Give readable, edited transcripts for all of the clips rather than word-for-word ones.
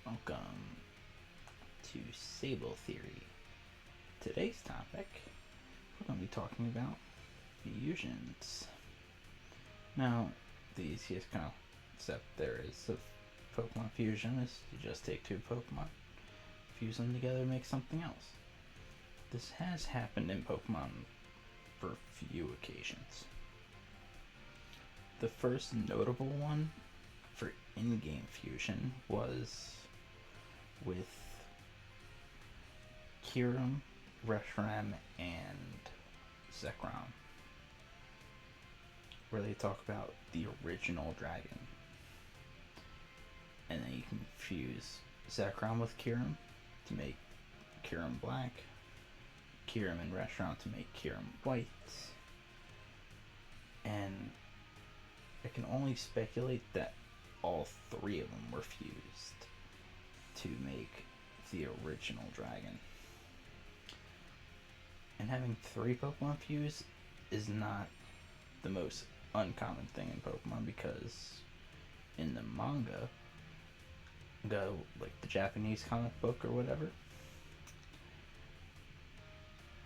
Welcome to Sable Theory. Today's topic, we're going to be talking about fusions. Now, the easiest concept there is of Pokemon fusion is you just take two Pokemon, fuse them together to make something else. This has happened in Pokemon for few occasions. The first notable one for in-game fusion was with Kyurem, Reshiram, and Zekrom, where they talk about the original dragon. And then you can fuse Zekrom with Kyurem to make Kyurem black, Kyurem and Reshiram to make Kyurem white, and I can only speculate that all three of them were fused to make the original dragon. And having three Pokemon fuse is not the most uncommon thing in Pokemon, because in the manga, like the Japanese comic book or whatever,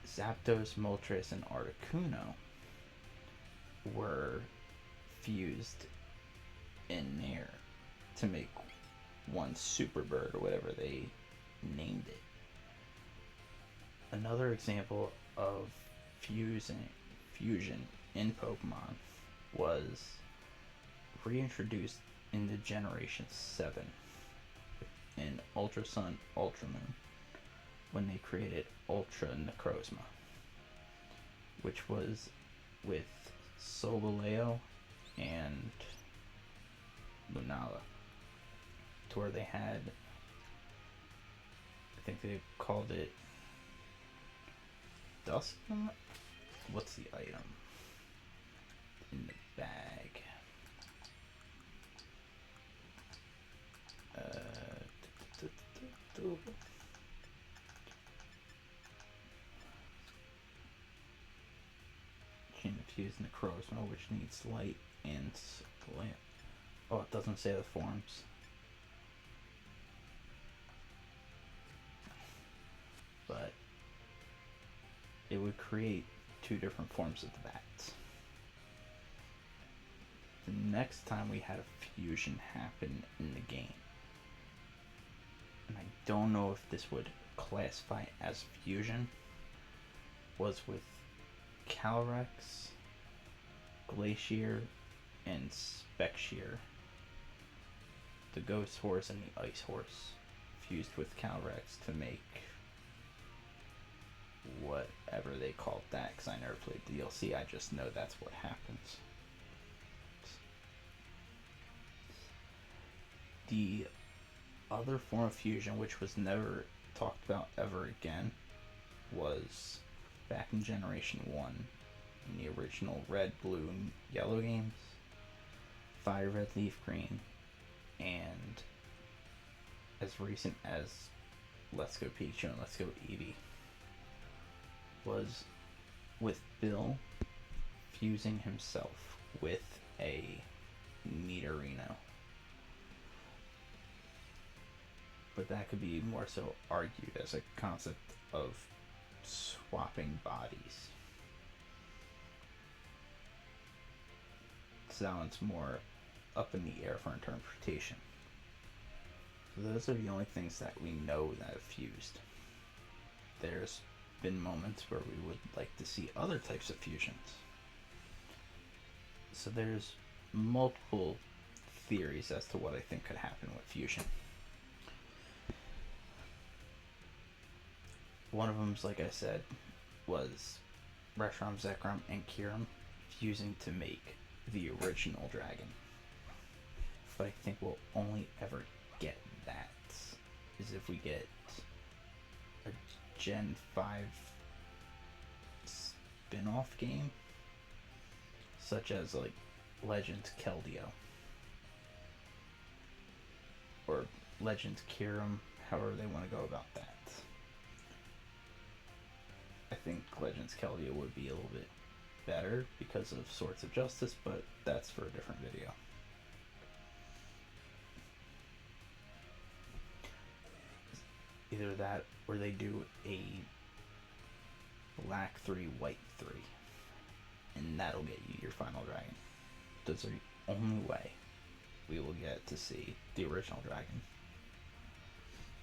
Zapdos, Moltres, and Articuno were fused in there to make one super bird or whatever they named it. Another example of fusion in Pokemon was reintroduced into Generation 7 in Ultra Sun, Ultra Moon, when they created Ultra Necrozma, which was with Solgaleo and Lunala, to where they had, I think they called it Dusk. What's the item in the bag? Chain of Fuse Necrozma, which needs light and lamp. Oh, it doesn't say the forms. But it would create two different forms of the bats. The next time we had a fusion happen in the game, and I don't know if this would classify as fusion, was with Calyrex, Glacier, and Specshear. The Ghost Horse and the Ice Horse fused with Calyrex to make whatever they called that, because I never played DLC. I just know that's what happens. The other form of fusion, which was never talked about ever again, was back in Generation 1 in the original Red, Blue, and Yellow games, Fire Red, Leaf Green, and as recent as Let's Go Pikachu and Let's Go Eevee, was with Bill fusing himself with a Nidorino. But that could be more so argued as a concept of swapping bodies. So that one's more up in the air for interpretation. So those are the only things that we know that have fused. There's been moments where we would like to see other types of fusions. So there's multiple theories as to what I think could happen with fusion. One of them's, like I said, was Reshiram, Zekrom, and Kyurem fusing to make the original dragon. But I think we'll only ever get that is if we get a Gen 5 spin-off game, such as like Legends Keldeo or Legends Kyurem, however they want to go about that. I think Legends Keldeo would be a little bit better because of Swords of Justice, but that's for a different video. Either that or they do a black 3, white 3. And that'll get you your final dragon. Those are the only way we will get to see the original dragon.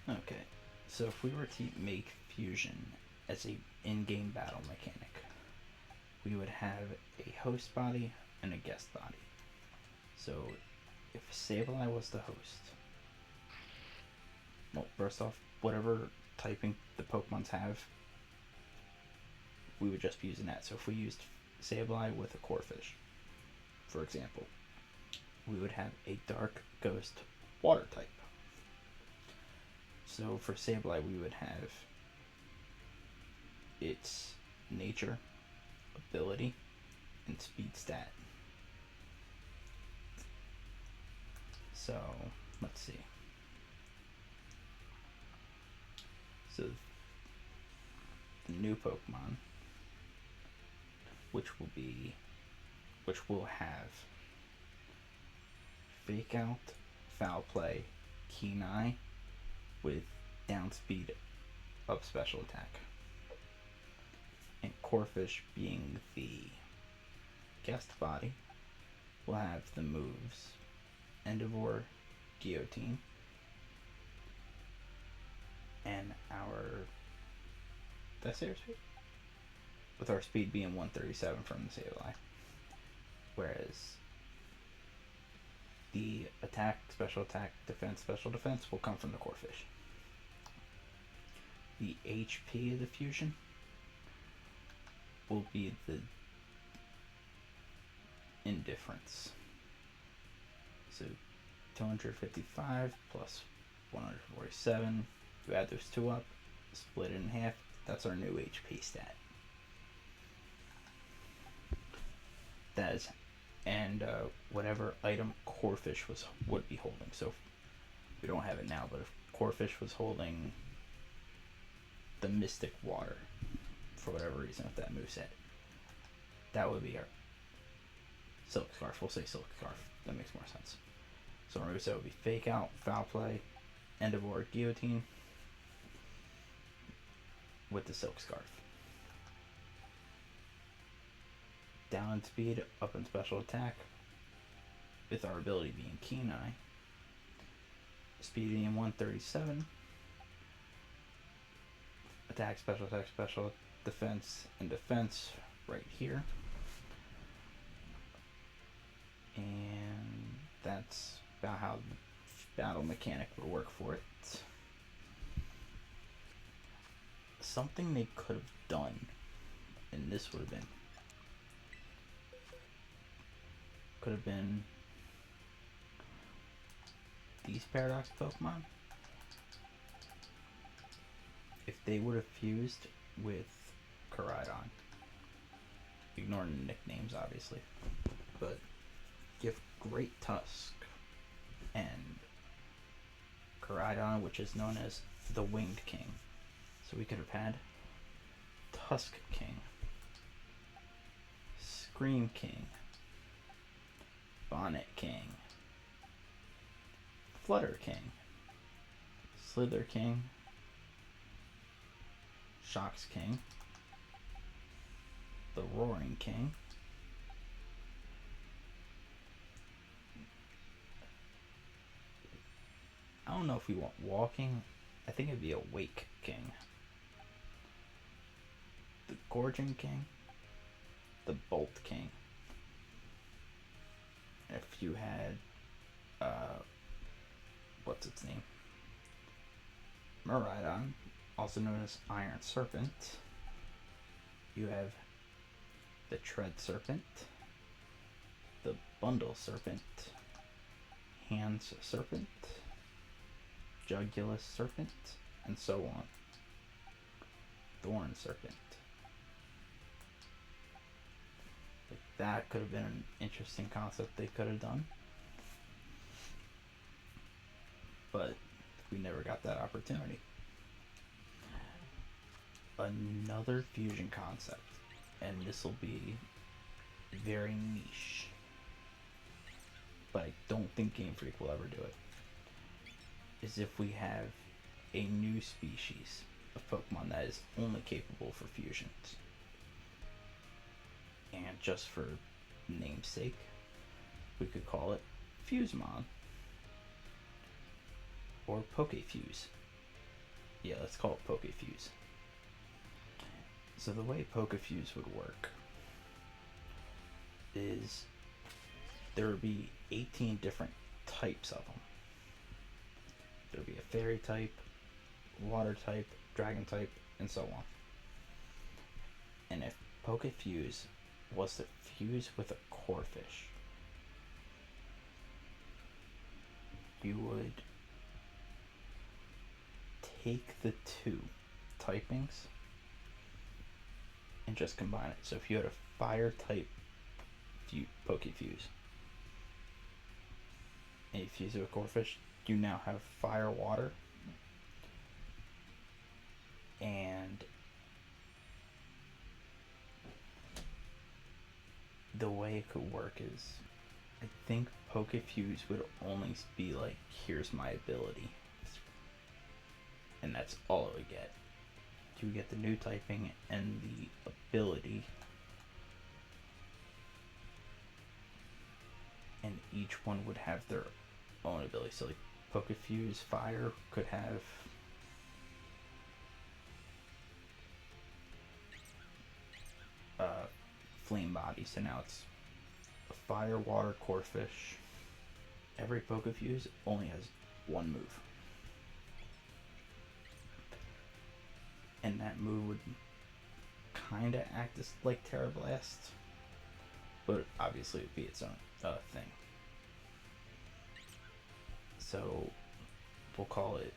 Okay, so if we were to make fusion as a in-game battle mechanic, we would have a host body and a guest body. So if Sable was the host, well, first off, whatever typing the Pokemons have, we would just be using that. So if we used Sableye with a Corphish, for example, we would have a Dark Ghost Water type. So for Sableye, we would have its nature, ability, and speed stat. So let's see. So the new Pokemon, which will have Fake Out, Foul Play, Keen Eye, with down speed, up special attack. And Corphish, being the guest body, will have the moves Endeavor, Guillotine, and that's our speed? With our speed being 137 from the Sableye. Whereas the attack, special defense will come from the Corphish. The HP of the fusion will be the indifference. So 255 plus 147. You add those two up, split it in half. That's our new HP stat. That is, and whatever item Corphish would be holding. So we don't have it now, but if Corphish was holding the Mystic Water for whatever reason, if that moveset, that would be our Silk Scarf. We'll say Silk Scarf. That makes more sense. So our moveset would be Fake Out, Foul Play, Endeavor, Guillotine, with the Silk Scarf. Down in speed, up in special attack, with our ability being Keen Eye. Speed being 137. Attack, special defense, and defense right here. And that's about how the battle mechanic would work for it. Something they could have done, and this would have been these Paradox Pokemon. If they would have fused with Koraidon, ignoring the nicknames obviously, but give Great Tusk and Koraidon, which is known as the Winged King. So we could have had Tusk King, Scream King, Bonnet King, Flutter King, Slither King, Shocks King, the Roaring King, I don't know if we want Walking. I think it'd be a Wake King, the Gorging King, the Bolt King. If you had what's its name? Miraidon, also known as Iron Serpent. You have the Tread Serpent, the Bundle Serpent, Hands Serpent, Jugulus Serpent, and so on. Thorn Serpent. Like, that could have been an interesting concept they could have done. But we never got that opportunity. Another fusion concept, and this will be very niche, but I don't think Game Freak will ever do it, is if we have a new species of Pokemon that is only capable for fusions. And just for namesake, we could call it Fusemon. Or Pokefuse. Yeah, let's call it Pokefuse. So the way Pokefuse would work is there would be 18 different types of them. There would be a fairy type, water type, dragon type, and so on. And if Pokefuse was to fuse with a Corphish, you would take the two typings and just combine it. So if you had a fire type Pokefuse and you fuse it with Corphish, you now have fire water. And the way it could work is, I think Pokefuse would only be like, here's my ability. And that's all it would get. You would get the new typing and the ability. And each one would have their own ability. So like Pokefuse Fire could have Flame Body. So now it's a Fire, Water, Corphish. Every Pokefuse only has one move. And that move would kind of act as like Terra Blast, but obviously it would be its own thing. So we'll call it,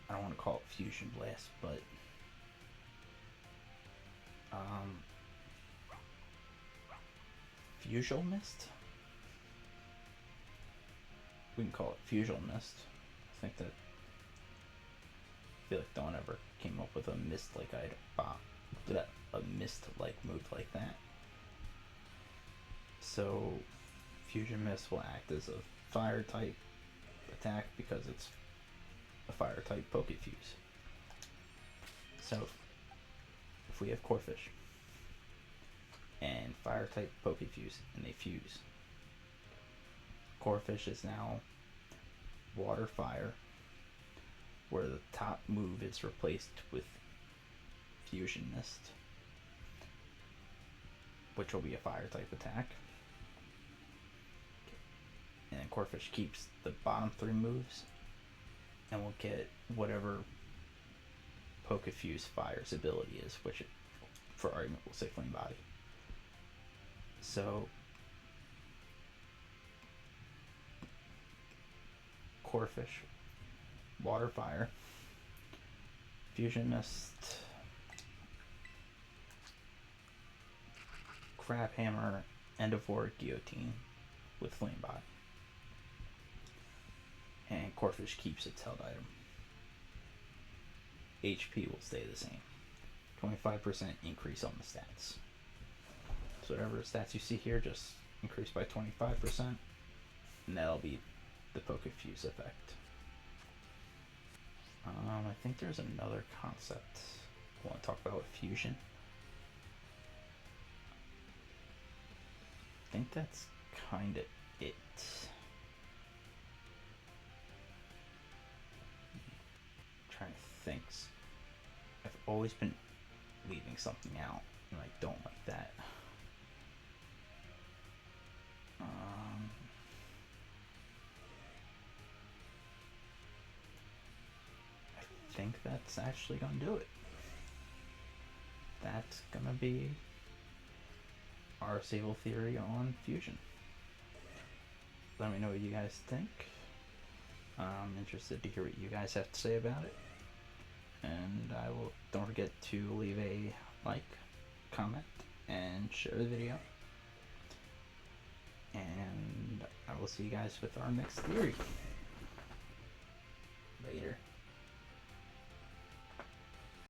I don't want to call it Fusion Blast, but Fusion Mist? We can call it Fusion Mist. I think that, I feel like no one ever came up with a mist like a mist like move like that. So Fusion Mist will act as a fire type attack because it's a fire type Pokefuse. So if we have Corphish and fire type Pokefuse and they fuse, Corphish is now water fire, where the top move is replaced with Fusion Mist, which will be a fire type attack. And then Corphish keeps the bottom three moves, and we'll get whatever Pokefuse Fire's ability is, which, for argument, we'll say Flame Body. So Corphish, Water Fire, Fusion Mist, Crab Hammer, Endivore, Guillotine with Flame Body. And Corphish keeps its held item. HP will stay the same. 25% increase on the stats. So whatever stats you see here, just increase by 25%, and that'll be the Pokefuse effect. I think there's another concept I want to talk about with fusion. I think that's kind of it. I'm trying to think. I've always been leaving something out, and I don't like that. I think that's actually gonna do it. That's gonna be our Sable theory on fusion. Let me know what you guys think. I'm interested to hear what you guys have to say about it. And don't forget to leave a like, comment, and share the video. And I will see you guys with our next theory. Later.